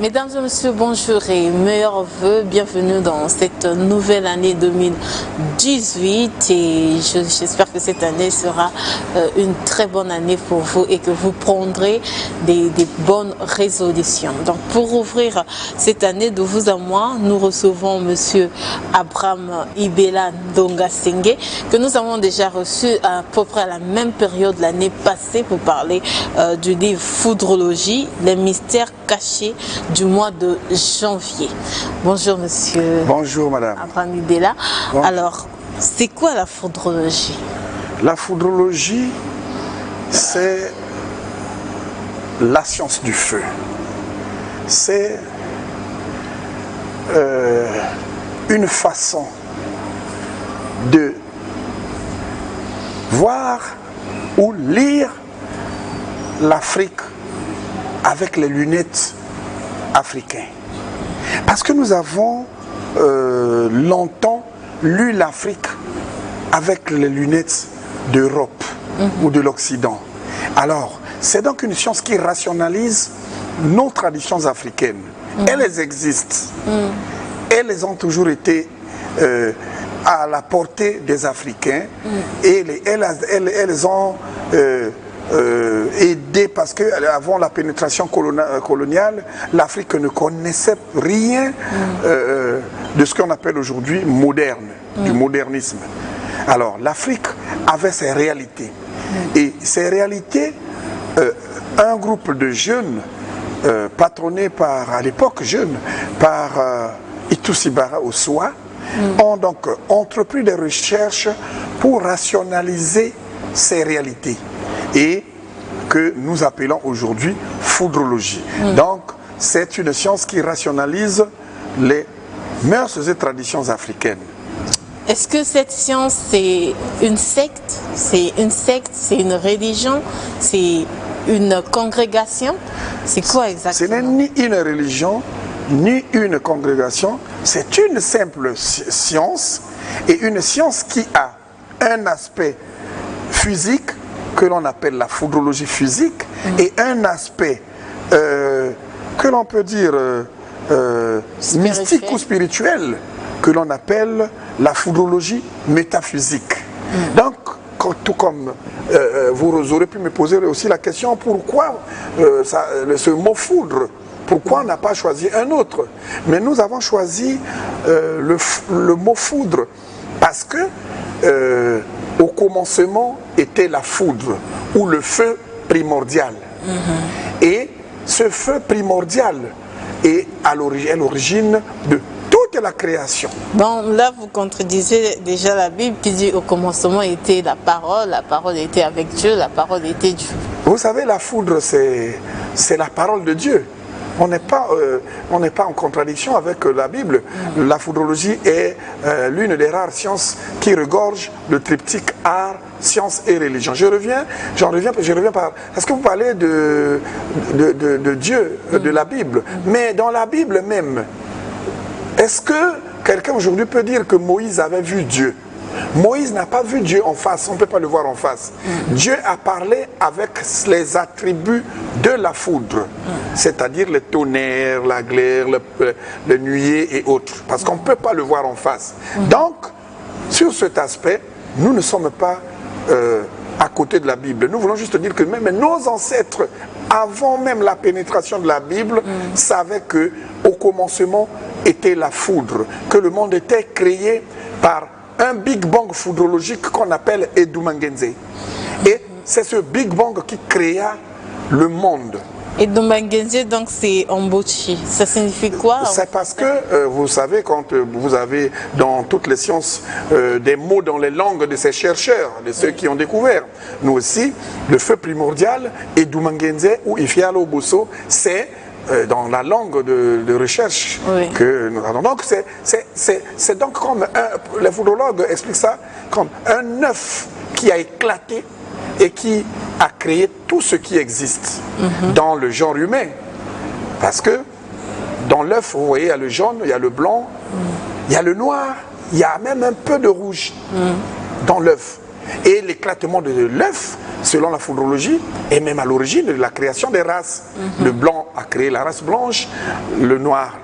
Mesdames et messieurs, bonjour et meilleurs vœux. Bienvenue dans cette nouvelle année 2018 et j'espère que cette année sera une très bonne année pour vous et que vous prendrez des bonnes résolutions. Donc pour ouvrir cette année de vous à moi, nous recevons monsieur Abraham Ibela Ndonga-Senge que nous avons déjà reçu à peu près à la même période l'année passée pour parler du livre Foudrologie, les mystères cachés du mois de janvier. Bonjour monsieur. Bonjour madame. Abraham Ibela. Bon. Alors, c'est quoi la foudrologie? La foudrologie, c'est la science du feu. C'est une façon de voir ou lire l'Afrique avec les lunettes africaines. Parce que nous avons longtemps lu l'Afrique avec les lunettes d'Europe ou de l'Occident. Alors, c'est donc une science qui rationalise nos traditions africaines. Elles existent. Elles ont toujours été à la portée des Africains et elles ont aidé parce qu'avant la pénétration coloniale, l'Afrique ne connaissait rien de ce qu'on appelle aujourd'hui moderne, du modernisme. Alors l'Afrique avait ses réalités et ces réalités, un groupe de jeunes patronnés par, à l'époque jeunes, par Itousibara Ossoa, ont donc entrepris des recherches pour rationaliser ces réalités et que nous appelons aujourd'hui foudrologie. Donc c'est une science qui rationalise les mœurs et traditions africaines. Est-ce que cette science c'est une secte? C'est une secte, c'est une religion, c'est une congrégation? C'est quoi exactement? Ce n'est ni une religion, ni une congrégation, c'est une simple science et une science qui a un aspect physique que l'on appelle la foudrologie physique et un aspect que l'on peut dire mystique ou spirituel que l'on appelle la foudrologie métaphysique. Donc, tout comme vous aurez pu me poser aussi la question pourquoi ce mot foudre, pourquoi on n'a pas choisi un autre? Mais nous avons choisi le mot foudre parce que au commencement était la foudre ou le feu primordial. Et ce feu primordial est à l'origine de toute la création. Donc là, vous contredisez déjà la Bible qui dit au commencement était la parole était avec Dieu, la parole était Dieu. Vous savez, la foudre, c'est la parole de Dieu. On n'est pas en contradiction avec la Bible. La foudrologie est l'une des rares sciences qui regorge le triptyque art, science et religion. Je reviens par... Parce que vous parlez de Dieu, de la Bible. Mais dans la Bible même, est-ce que quelqu'un aujourd'hui peut dire que Moïse avait vu Dieu? Moïse n'a pas vu Dieu en face, on ne peut pas le voir en face. Dieu a parlé avec les attributs de la foudre, c'est-à-dire le tonnerre, la glaire, le nuée et autres, parce qu'on ne peut pas le voir en face. Donc, sur cet aspect, nous ne sommes pas à côté de la Bible. Nous voulons juste dire que même nos ancêtres, avant même la pénétration de la Bible, savaient que au commencement était la foudre, que le monde était créé par un Big Bang foudrologique qu'on appelle Edumangenze. Et c'est ce Big Bang qui créa le monde. Edumangenze, donc c'est Ombochi. Ça signifie quoi? C'est parce que, vous savez, quand vous avez dans toutes les sciences des mots dans les langues de ces chercheurs, de ceux qui ont découvert, nous aussi, le feu primordial, Edumangenze ou Ifialo Bosso, c'est dans la langue de recherche que nous avons. Donc c'est donc comme les foudrologues expliquent ça comme un œuf qui a éclaté et qui a créé tout ce qui existe dans le genre humain. Parce que dans l'œuf, vous voyez, il y a le jaune, il y a le blanc, il y a le noir, il y a même un peu de rouge dans l'œuf. Et l'éclatement de l'œuf, selon la foudrologie, est même à l'origine de la création des races. Le blanc a créé la race blanche, le noir,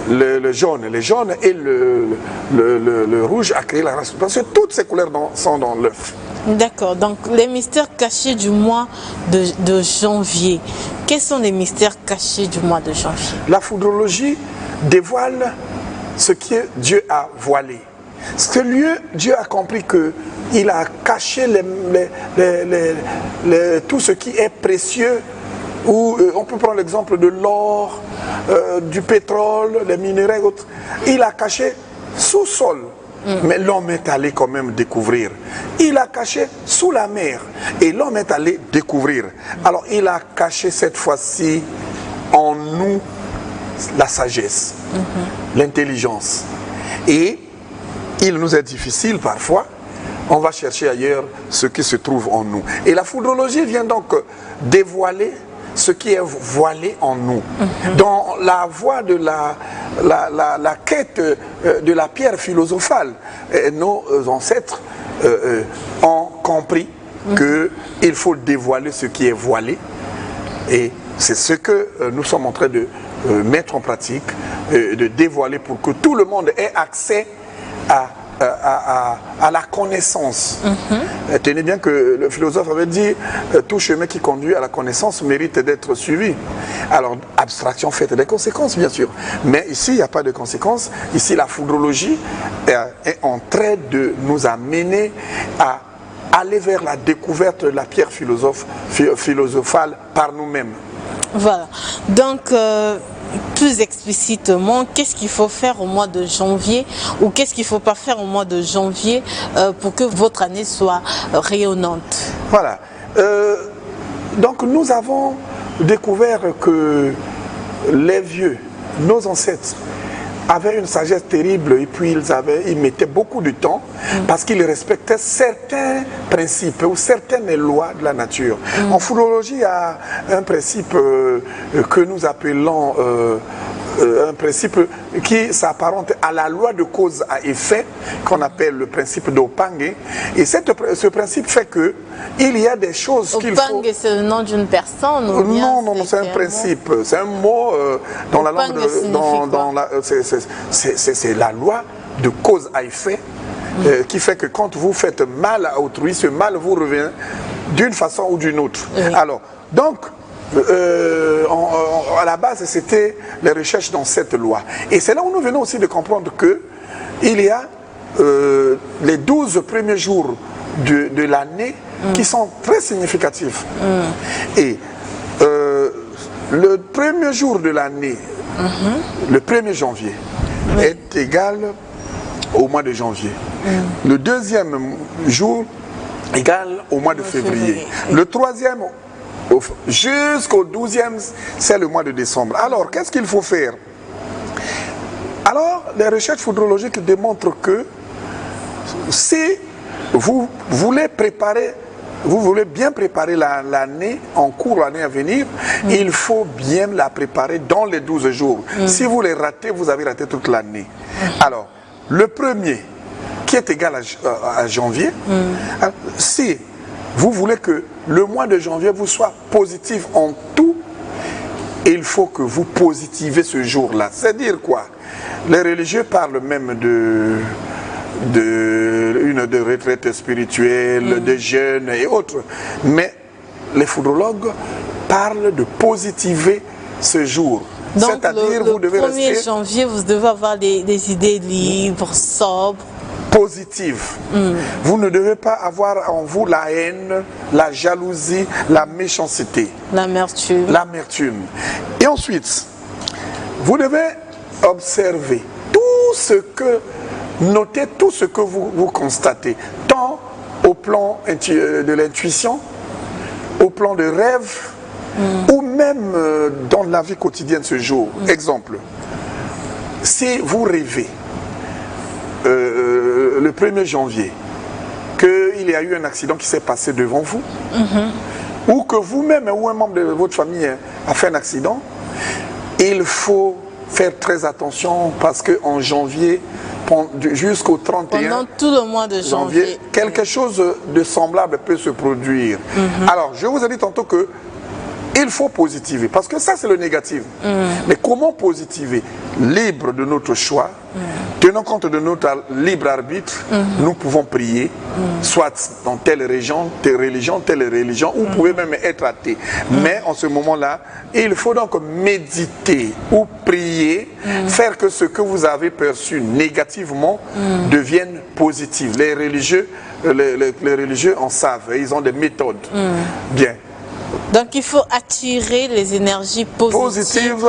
le jaune, les jaunes, et le rouge a créé la race. Parce que toutes ces couleurs sont dans l'œuf. D'accord, donc les mystères cachés du mois de janvier. Quels sont les mystères cachés du mois de janvier? La foudrologie dévoile ce que Dieu a voilé. Ce que Dieu a compris qu'il a caché tout ce qui est précieux. Ou on peut prendre l'exemple de l'or, du pétrole, des minéraux et autres. Il a caché sous sol. Mais l'homme est allé quand même découvrir. Il a caché sous la mer. Et l'homme est allé découvrir. Alors il a caché cette fois-ci en nous la sagesse, l'intelligence. Et il nous est difficile parfois. On va chercher ailleurs ce qui se trouve en nous. Et la foudrologie vient donc dévoiler ce qui est voilé en nous. Dans la voie de la quête de la pierre philosophale, nos ancêtres ont compris qu'il faut dévoiler ce qui est voilé. Et c'est ce que nous sommes en train de mettre en pratique, de dévoiler pour que tout le monde ait accès à la connaissance. Tenez bien que le philosophe avait dit tout chemin qui conduit à la connaissance mérite d'être suivi. Alors, abstraction faite des conséquences, bien sûr. Mais ici, il n'y a pas de conséquences. Ici, la foudrologie est en train de nous amener à aller vers la découverte de la pierre philosophale par nous-mêmes. Voilà. Donc, plus explicitement, qu'est-ce qu'il faut faire au mois de janvier ou qu'est-ce qu'il ne faut pas faire au mois de janvier pour que votre année soit rayonnante? Voilà. Donc nous avons découvert que les vieux, nos ancêtres, avaient une sagesse terrible et puis ils mettaient beaucoup de temps parce qu'ils respectaient certains principes ou certaines lois de la nature. En foudrologie, il y a un principe que nous appelons un principe qui s'apparente à la loi de cause à effet, qu'on appelle le principe d'Opange. Et ce principe fait que il y a des choses qu'il faut... Opange, c'est le nom d'une personne ou bien Non, c'est un principe. C'est un mot dans la langue... C'est la loi de cause à effet qui fait que quand vous faites mal à autrui, ce mal vous revient d'une façon ou d'une autre. Alors, donc... à la base, c'était les recherches dans cette loi. Et c'est là où nous venons aussi de comprendre qu'il y a les 12 premiers jours de l'année qui sont très significatifs. Et le premier jour de l'année, le 1er janvier, est égal au mois de janvier. Le deuxième jour, égal au mois de février. Le troisième, jusqu'au 12e, c'est le mois de décembre. Alors, qu'est-ce qu'il faut faire? Alors, les recherches foudrologiques démontrent que si vous voulez bien préparer l'année en cours, l'année à venir, il faut bien la préparer dans les 12 jours. Si vous les ratez, vous avez raté toute l'année. Alors, le premier, qui est égal à janvier, si vous voulez que le mois de janvier vous soit positif en tout, il faut que vous positivez ce jour-là. C'est-à-dire quoi? Les religieux parlent même de retraite spirituelle, de jeûne et autres. Mais les foudrologues parlent de positiver ce jour. Donc le 1er janvier, vous devez avoir des idées libres, sobres, positive. Vous ne devez pas avoir en vous la haine, la jalousie, la méchanceté. L'amertume. L'amertume. Et ensuite, vous devez observer noter tout ce que vous constatez, tant au plan de l'intuition, au plan de rêve, ou même dans la vie quotidienne ce jour. Exemple, si vous rêvez, le 1er janvier, qu'il y a eu un accident qui s'est passé devant vous, ou que vous-même ou un membre de votre famille a fait un accident, il faut faire très attention parce qu'en janvier, jusqu'au 31 pendant tout le mois de janvier, quelque chose de semblable peut se produire. Alors, je vous ai dit tantôt que il faut positiver, parce que ça c'est le négatif. Mais comment positiver? Libre de notre choix, tenant compte de notre libre arbitre, nous pouvons prier, soit dans telle religion, telle religion, ou vous pouvez même être athée. Mais en ce moment-là, il faut donc méditer ou prier, faire que ce que vous avez perçu négativement devienne positif. Les religieux en savent, ils ont des méthodes. Bien. Donc il faut attirer les énergies positives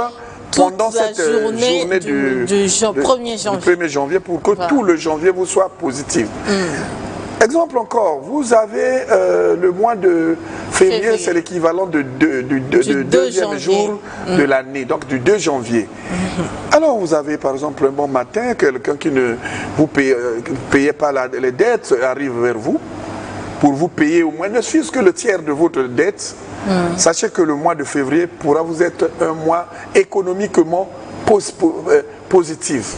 pendant cette journée du 1er janvier pour que tout le janvier vous soit positif. Exemple encore, vous avez le mois de février, c'est l'équivalent du deuxième jour de l'année, donc du 2 janvier. Alors vous avez par exemple un bon matin, quelqu'un qui ne vous payait pas les dettes arrive vers vous pour vous payer au moins ne fût-ce que le tiers de votre dette. Sachez que le mois de février pourra vous être un mois économiquement positif.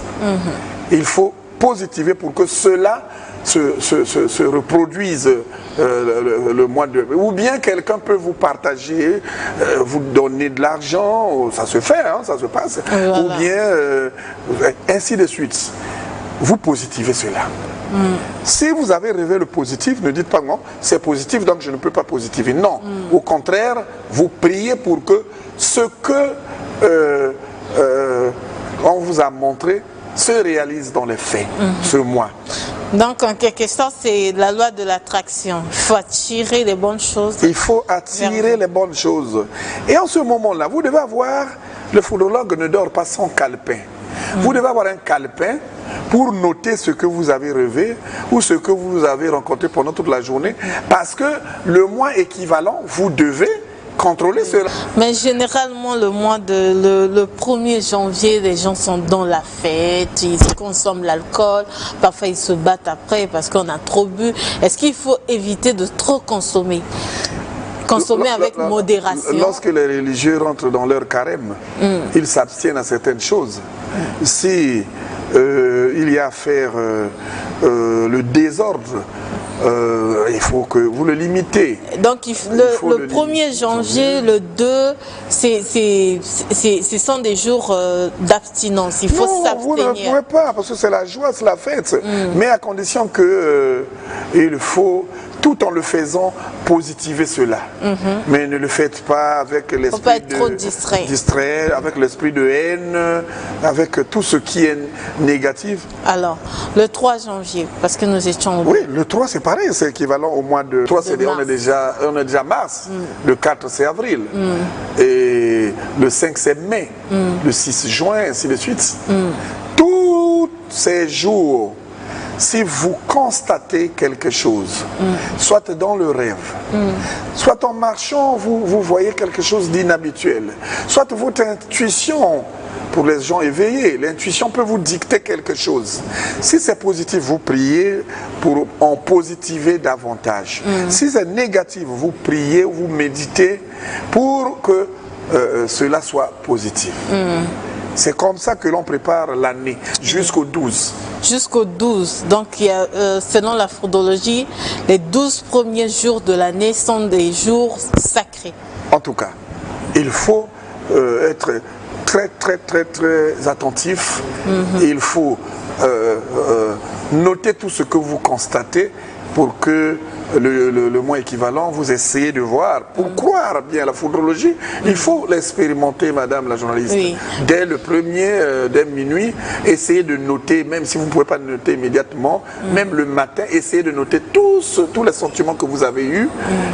Il faut positiver pour que cela se reproduise le mois de... Ou bien quelqu'un peut vous partager, vous donner de l'argent, ça se fait, hein, ça se passe. Voilà. Ou bien ainsi de suite. Vous positivez cela. Si vous avez rêvé le positif, ne dites pas non, c'est positif donc je ne peux pas positiver. Non, au contraire, vous priez pour que ce que on vous a montré se réalise dans les faits, ce mois. Donc en quelque sorte, c'est la loi de l'attraction. Il faut attirer les bonnes choses. Il faut attirer les bonnes choses. Et en ce moment-là, vous devez avoir, le foudrologue ne dort pas sans calepin. Vous devez avoir un calepin pour noter ce que vous avez rêvé ou ce que vous avez rencontré pendant toute la journée. Parce que le mois équivalent, vous devez contrôler cela. Mais généralement, le 1er janvier, les gens sont dans la fête, ils consomment l'alcool, parfois ils se battent après parce qu'on a trop bu. Est-ce qu'il faut éviter de trop consommer? Consommer avec modération. Lorsque les religieux rentrent dans leur carême, ils s'abstiennent à certaines choses. Si il y a à faire le désordre, il faut que vous le limitez. Donc le 1er janvier, le 2, ce sont des jours d'abstinence. Il faut s'abstenir. Vous ne pouvez pas, parce que c'est la joie, c'est la fête. Mais à condition que il faut, tout en le faisant, positiver cela. Mais ne le faites pas avec l'esprit distrait, avec l'esprit de haine, avec tout ce qui est négatif. Alors, le 3 janvier, parce que nous étions... Oui, le 3 c'est pareil, c'est équivalent au mois de... 3 c'est on est déjà mars, le 4 c'est avril, et le 5 c'est mai, le 6 juin, ainsi de suite. Tous ces jours, si vous constatez quelque chose, soit dans le rêve, soit en marchant, vous voyez quelque chose d'inhabituel, soit votre intuition, pour les gens éveillés, l'intuition peut vous dicter quelque chose. Si c'est positif, vous priez pour en positiver davantage. Si c'est négatif, vous priez, vous méditez pour que cela soit positif. C'est comme ça que l'on prépare l'année, jusqu'au 12. Jusqu'au 12. Donc, il y a, selon la foudrologie, les 12 premiers jours de l'année sont des jours sacrés. En tout cas, il faut être très attentif. Il faut noter tout ce que vous constatez pour que le mois équivalent, vous essayez de voir. Pour croire bien la foudrologie, il faut l'expérimenter, madame la journaliste. Oui. Dès le premier, dès minuit, essayez de noter, même si vous ne pouvez pas noter immédiatement, même le matin, essayez de noter tous les sentiments que vous avez eus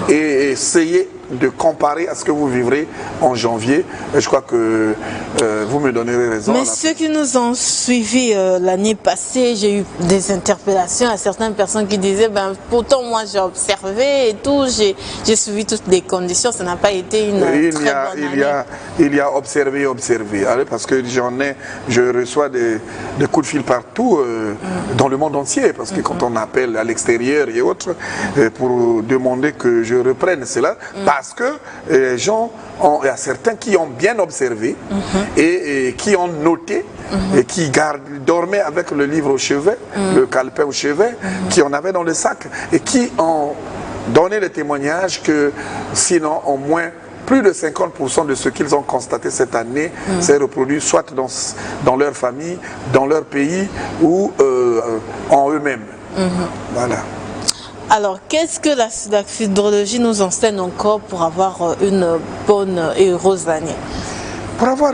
et essayez de comparer à ce que vous vivrez en janvier. Je crois que vous me donnerez raison. Mais ceux qui nous ont suivis l'année passée, j'ai eu des interpellations à certaines personnes qui disaient, ben, pourtant moi je observé et tout, j'ai suivi toutes les conditions, ça n'a pas été une très bonne année. Il y a observé, parce que je reçois des coups de fil partout dans le monde entier, parce que quand on appelle à l'extérieur et autres, pour demander que je reprenne cela, parce que les gens, il y a certains qui ont bien observé et qui ont noté et qui dormaient avec le livre au chevet, le calepin au chevet, qui en avaient dans le sac et qui ont donné le témoignage que sinon au moins plus de 50% de ce qu'ils ont constaté cette année s'est reproduit soit dans leur famille, dans leur pays ou en eux-mêmes. Voilà. Alors, qu'est-ce que la futurologie nous enseigne encore pour avoir une bonne et heureuse année? Pour avoir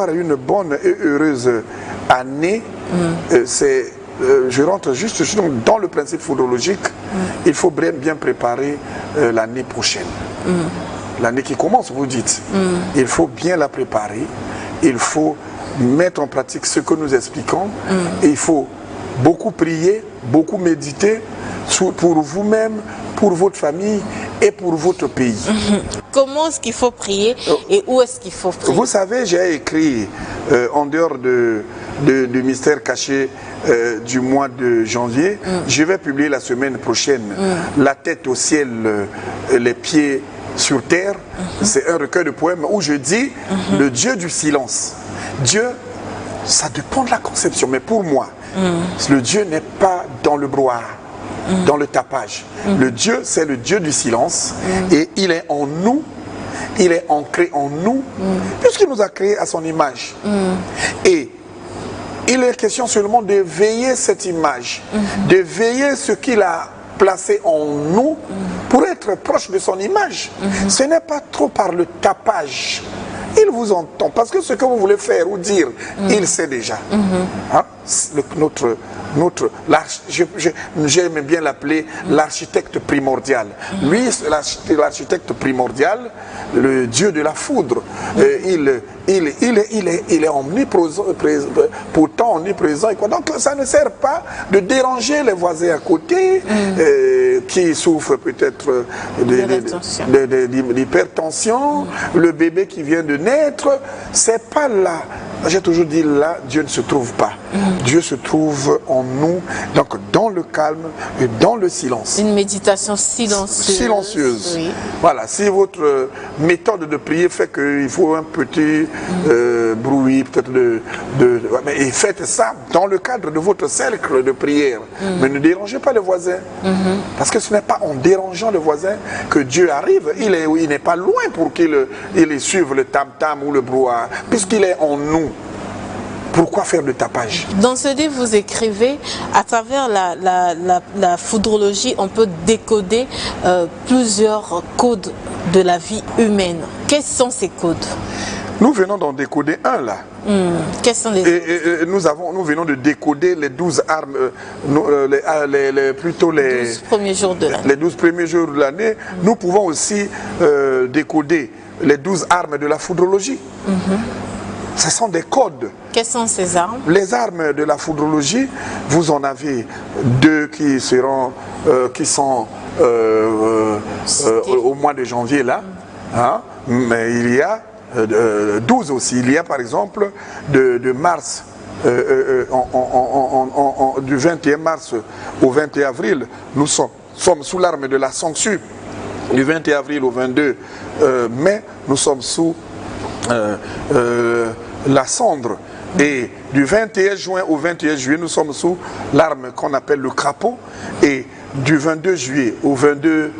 une bonne et heureuse année, je rentre juste dans le principe foudrologique, il faut bien préparer l'année prochaine. L'année qui commence, vous dites. Il faut bien la préparer, il faut mettre en pratique ce que nous expliquons, et il faut beaucoup prier, beaucoup méditer pour vous-même, pour votre famille et pour votre pays. Comment est-ce qu'il faut prier et où est-ce qu'il faut prier? Vous savez, j'ai écrit en dehors du mystère caché du mois de janvier, je vais publier la semaine prochaine La tête au ciel, les pieds sur terre. C'est un recueil de poèmes où je dis le Dieu du silence. Dieu, ça dépend de la conception, mais pour moi, le Dieu n'est pas dans le brouhaha, dans le tapage. Le Dieu, c'est le Dieu du silence et il est en nous, il est ancré en nous, puisqu'il nous a créés à son image. Et il est question seulement de veiller cette image, de veiller ce qu'il a placé en nous pour être proche de son image. Ce n'est pas trop par le tapage. Il vous entend, parce que ce que vous voulez faire ou dire, il sait déjà. Hein? J'aime bien l'appeler l'architecte primordial. Lui, l'architecte primordial, le Dieu de la foudre. Il est omniprésent, pourtant omniprésent. Donc ça ne sert pas de déranger les voisins à côté qui souffrent peut-être d'hypertension, le bébé qui vient de naître. C'est pas là. J'ai toujours dit là, Dieu ne se trouve pas. Dieu se trouve en nous, donc dans le calme et dans le silence. Une méditation silencieuse. Oui. Voilà, si votre méthode de prier fait qu'il faut un petit bruit, peut-être mais faites ça dans le cadre de votre cercle de prière. Mais ne dérangez pas les voisins. Parce que ce n'est pas en dérangeant le voisin que Dieu arrive. Il n'est pas loin pour qu'il suive le tam-tam ou le brouhaha, puisqu'il est en nous. Pourquoi faire de tapage? Dans ce livre, vous écrivez, à travers la foudrologie, on peut décoder plusieurs codes de la vie humaine. Quels sont ces codes? Nous venons d'en décoder un là. Quels sont les nous venons de décoder les 12 armes, plutôt les 12 premiers jours de l'année. Les 12 premiers jours de l'année. Nous pouvons aussi décoder les 12 armes de la foudrologie. Ce sont des codes. Quelles sont ces armes? Les armes de la foudrologie, vous en avez deux qui sont au mois de janvier là. Hein? Mais il y a 12 aussi. Il y a par exemple de mars, du 21 mars au 21 avril, nous sommes sous l'arme de la sangsue. Du 21 avril au 22 mai, nous sommes sous la cendre. Et du 21 juin au 21 juillet, nous sommes sous l'arme qu'on appelle le crapaud. Et du 22 juillet au 22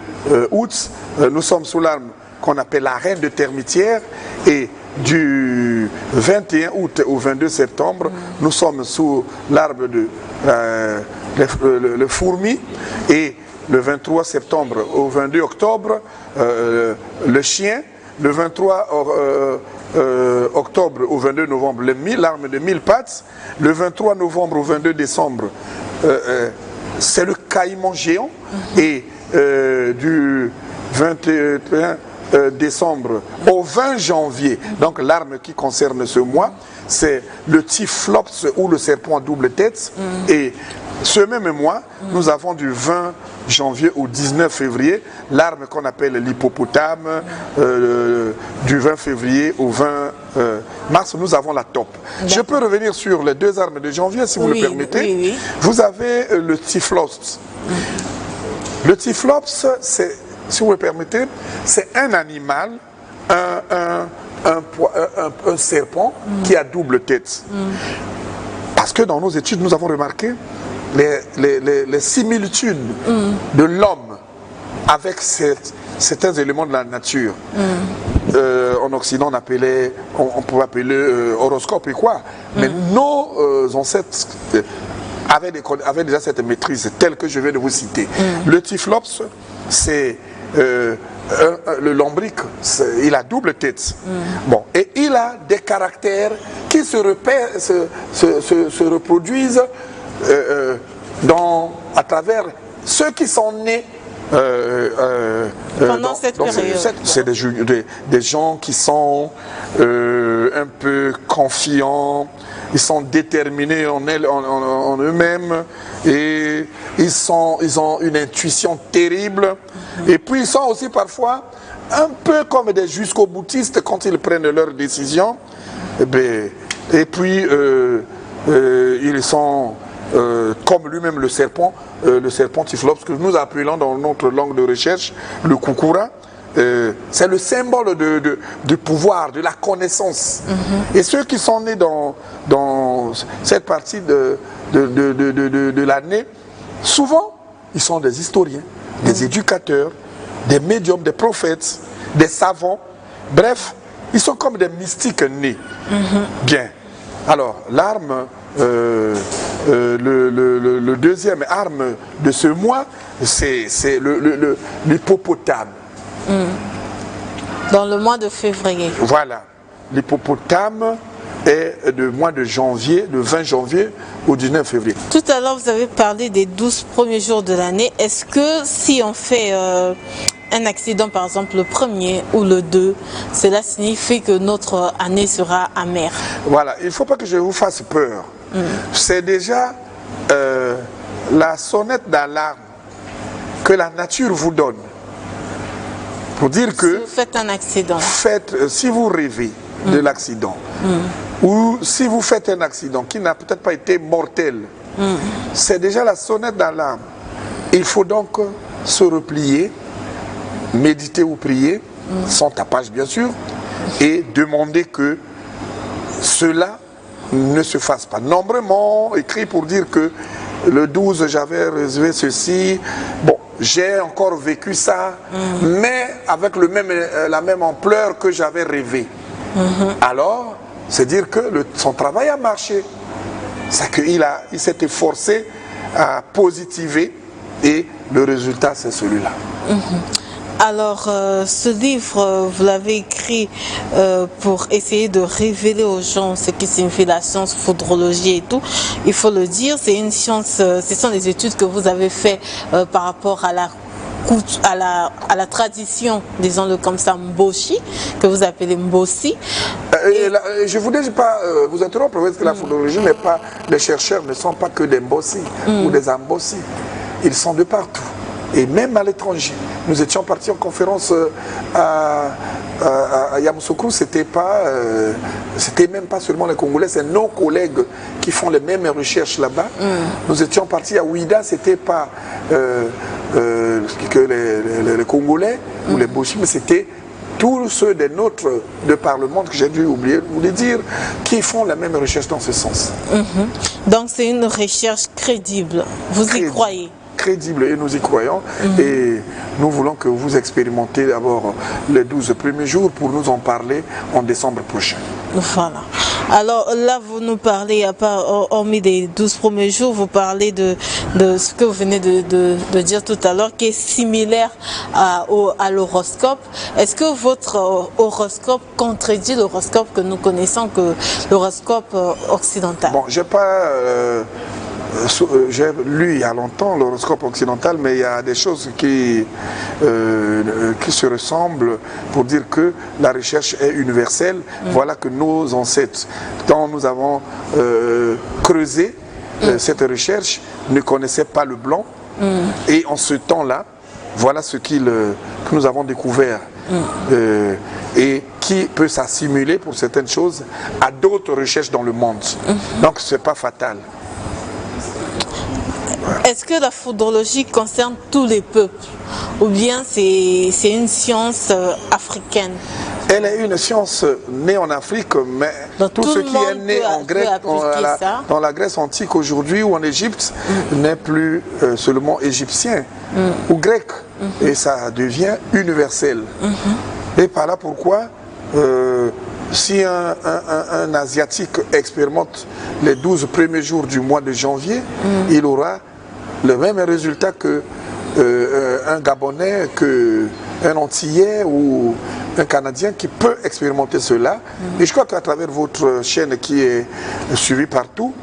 août, nous sommes sous l'arme qu'on appelle la reine de termitière. Et du 21 août au 22 septembre, nous sommes sous l'arbre de le fourmi. Et le 23 septembre au 22 octobre, le chien. Le 23 octobre au 22 novembre, l'arme de 1000 pattes. Le 23 novembre au 22 décembre, c'est le caïman géant. Et du 21 décembre au 20 janvier, donc l'arme qui concerne ce mois, c'est le typhlops ou le serpent à double tête. Et ce même mois, nous avons du 20 janvier au 19 février, l'arme qu'on appelle l'hippopotame, du 20 février au 20 mars, nous avons la taupe. Je peux revenir sur les deux armes de janvier, si vous le permettez. Oui, oui. Vous avez le typhlops. Le typhlops, si vous le permettez, c'est un animal, un serpent qui a double tête. Parce que dans nos études, nous avons remarqué les similitudes de l'homme avec certains éléments de la nature. En Occident, on pouvait appeler horoscope et quoi. Mais nos ancêtres avaient déjà cette maîtrise telle que je viens de vous citer. Le typhlops, c'est le lombric, il a double tête. Bon, et il a des caractères qui se reproduisent à travers ceux qui sont nés pendant cette période. C'est des gens qui sont un peu confiants, ils sont déterminés en eux-mêmes et ils ont une intuition terrible. Et puis ils sont aussi parfois un peu comme des jusqu'au-boutistes quand ils prennent leurs décisions. Et puis ils sont comme lui-même le serpent typhlops, que nous appelons dans notre langue de recherche le koukoura. C'est le symbole du pouvoir, de la connaissance. Et ceux qui sont nés dans cette partie de l'année, souvent, ils sont des historiens, des éducateurs, des médiums, des prophètes, des savants. Bref, ils sont comme des mystiques nés. Bien. Alors, l'arme, le deuxième arme de ce mois, c'est l'hippopotame. Dans le mois de février. Voilà. L'hippopotame est du mois de janvier, le 20 janvier au 19 février. Tout à l'heure, vous avez parlé des 12 premiers jours de l'année. Est-ce que si on fait un accident, par exemple le 1er ou le 2, cela signifie que notre année sera amère? Voilà. Il ne faut pas que je vous fasse peur. C'est déjà la sonnette d'alarme que la nature vous donne. Pour dire que si vous faites un accident, si vous rêvez de l'accident, ou si vous faites un accident qui n'a peut-être pas été mortel, c'est déjà la sonnette d'alarme. Il faut donc se replier, méditer ou prier, sans tapage bien sûr, et demander que cela ne se fasse pas. Nombreusement écrit pour dire que le 12 j'avais relevé ceci, bon, j'ai encore vécu ça, mais avec la même ampleur que j'avais rêvé. Alors, c'est dire que son travail a marché. C'est qu'il s'est efforcé à positiver et le résultat c'est celui-là. Alors, ce livre, vous l'avez écrit pour essayer de révéler aux gens ce qui signifie la science, foudrologie et tout. Il faut le dire, c'est une science, ce sont des études que vous avez fait par rapport à la tradition, disons-le comme ça, Mboshi, que vous appelez Mbosi. Je ne voudrais pas vous interrompre, parce que la foudrologie n'est pas, les chercheurs ne sont pas que des Mbosi ou des Ambossi. Ils sont de partout. Et même à l'étranger. Nous étions partis en conférence à Yamoussoukro, c'était même pas seulement les Congolais, c'est nos collègues qui font les mêmes recherches là-bas. Nous étions partis à Ouida, c'était pas que les Congolais ou les Boshi, mais c'était tous ceux des nôtres de par le monde, que j'ai dû oublier de vous le dire, qui font la même recherche dans ce sens. Donc c'est une recherche crédible, vous y croyez? Crédible, et nous y croyons, et nous voulons que vous expérimentez d'abord les 12 premiers jours pour nous en parler en décembre prochain. Voilà. Alors là, vous nous parlez, hormis des 12 premiers jours, vous parlez de ce que vous venez de dire tout à l'heure, qui est similaire à l'horoscope. Est-ce que votre horoscope contredit l'horoscope que nous connaissons, que l'horoscope occidental? Bon, j'ai lu il y a longtemps l'horoscope occidental, mais il y a des choses qui se ressemblent pour dire que la recherche est universelle. Voilà que nos ancêtres, quand nous avons creusé cette recherche, ne connaissait pas le blanc. Et en ce temps-là, voilà ce que nous avons découvert. Et qui peut s'assimiler pour certaines choses à d'autres recherches dans le monde. Donc ce n'est pas fatal. Est-ce que la foudrologie concerne tous les peuples ou bien c'est une science africaine? Elle est une science née en Afrique, mais donc, tout ce qui est né en Grèce, dans la Grèce antique aujourd'hui ou en Égypte n'est plus seulement égyptien ou grec. Et ça devient universel. Et par là pourquoi si un Asiatique expérimente les 12 premiers jours du mois de janvier, il aura le même résultat que un Gabonais, qu'un Antillais ou un Canadien qui peut expérimenter cela. Et je crois qu'à travers votre chaîne qui est suivie partout,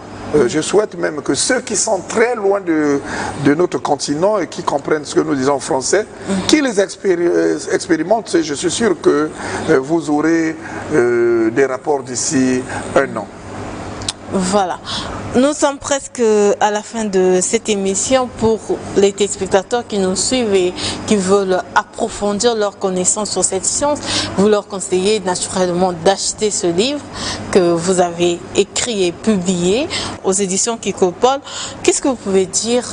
je souhaite même que ceux qui sont très loin de notre continent et qui comprennent ce que nous disons en français, qui les expérimentent, je suis sûr que vous aurez des rapports d'ici un an. Voilà. Nous sommes presque à la fin de cette émission. Pour les téléspectateurs qui nous suivent et qui veulent approfondir leurs connaissances sur cette science, vous leur conseillez naturellement d'acheter ce livre que vous avez écrit et publié aux éditions Kikopol. Qu'est-ce que vous pouvez dire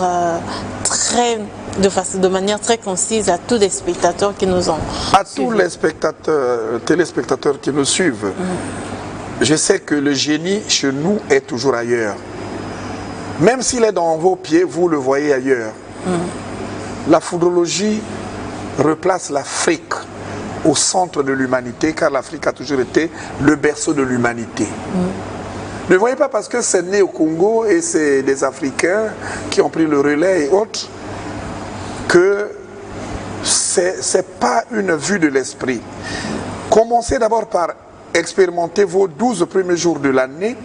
de manière très concise à tous les spectateurs qui nous ont suivis? Tous les téléspectateurs qui nous suivent. Je sais que le génie chez nous est toujours ailleurs. Même s'il est dans vos pieds, vous le voyez ailleurs. La foudrologie replace l'Afrique au centre de l'humanité, car l'Afrique a toujours été le berceau de l'humanité. Ne voyez pas parce que c'est né au Congo et c'est des Africains qui ont pris le relais et autres, que ce n'est pas une vue de l'esprit. Commencez d'abord par expérimentez vos 12 premiers jours de l'année,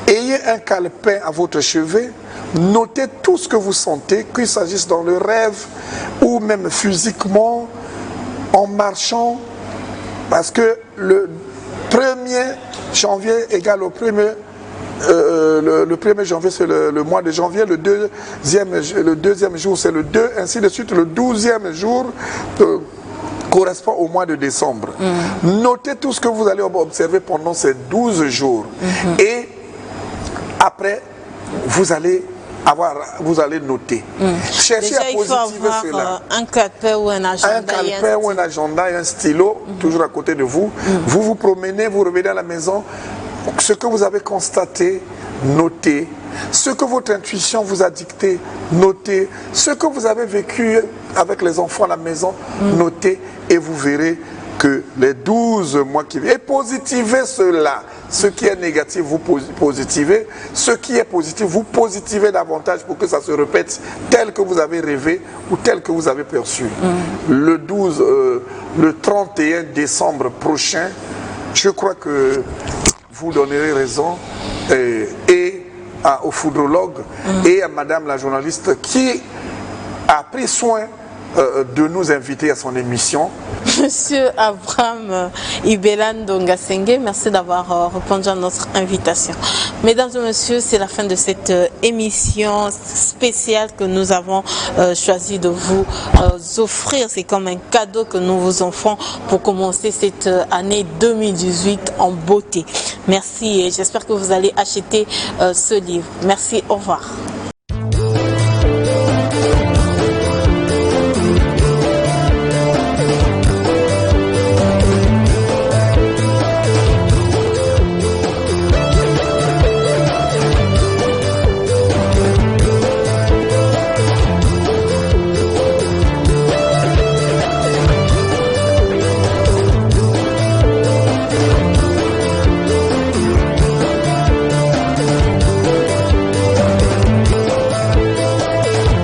ayez un calepin à votre chevet, notez tout ce que vous sentez, qu'il s'agisse dans le rêve ou même physiquement, en marchant, parce que le 1er janvier égale au 1er le 1er janvier c'est le mois de janvier, le deuxième jour c'est le 2, ainsi de suite, le 12e jour correspond au mois de décembre. Notez tout ce que vous allez observer pendant ces 12 jours. Et après, vous allez noter. Cherchez déjà, à positiver cela. Un calepin ou un agenda. Un calepin ou un agenda et un stylo, toujours à côté de vous. Vous vous promenez, vous revenez à la maison. Ce que vous avez constaté, notez. Ce que votre intuition vous a dicté, notez. Ce que vous avez vécu avec les enfants à la maison, notez. Et vous verrez que les 12 mois qui viennent, et positivez cela. Ce qui est négatif, vous positivez. Ce qui est positif, vous positivez davantage pour que ça se répète tel que vous avez rêvé ou tel que vous avez perçu. Le 31 décembre prochain, je crois que vous donnerez raison au foudrologue et à madame la journaliste qui a pris soin de nous inviter à son émission. Monsieur Abraham Ibelan Dongasenge, merci d'avoir répondu à notre invitation. Mesdames et messieurs, c'est la fin de cette émission spéciale que nous avons choisi de vous offrir. C'est comme un cadeau que nous vous offrons pour commencer cette année 2018 en beauté. Merci et j'espère que vous allez acheter ce livre. Merci, au revoir.